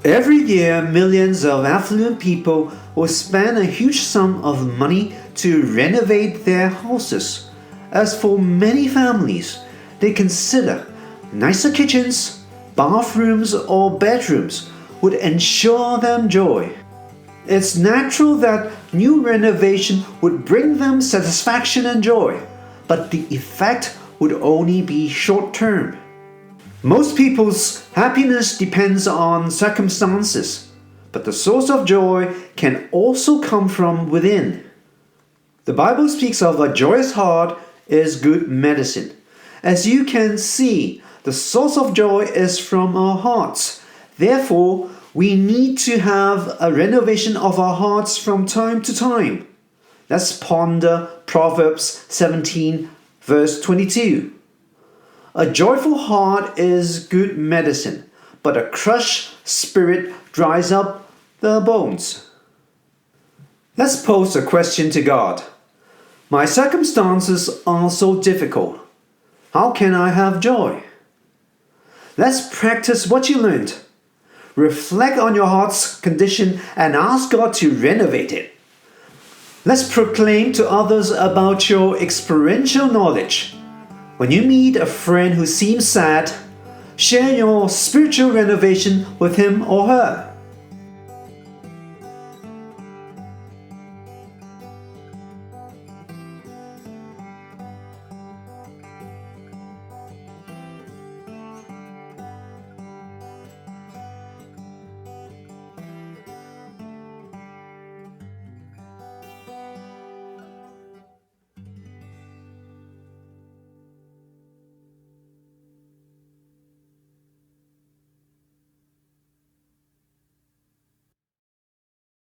Every year, millions of affluent people will spend a huge sum of money to renovate their houses. As for many families, they consider nicer kitchens, bathrooms, or bedrooms would ensure them joy. It's natural that new renovation would bring them satisfaction and joy, but the effect would only be short-term. Most people's happiness depends on circumstances, but the source of joy can also come from within. The Bible speaks of a joyous heart is good medicine. As you can see, the source of joy is from our hearts. Therefore, we need to have a renovation of our hearts from time to time. Let's ponder Proverbs 17, verse 22. A joyful heart is good medicine, but a crushed spirit dries up the bones. Let's pose a question to God. My circumstances are so difficult. How can I have joy? Let's practice what you learned. Reflect on your heart's condition and ask God to renovate it. Let's proclaim to others about your experiential knowledge. When you meet a friend who seems sad, share your spiritual renovation with him or her.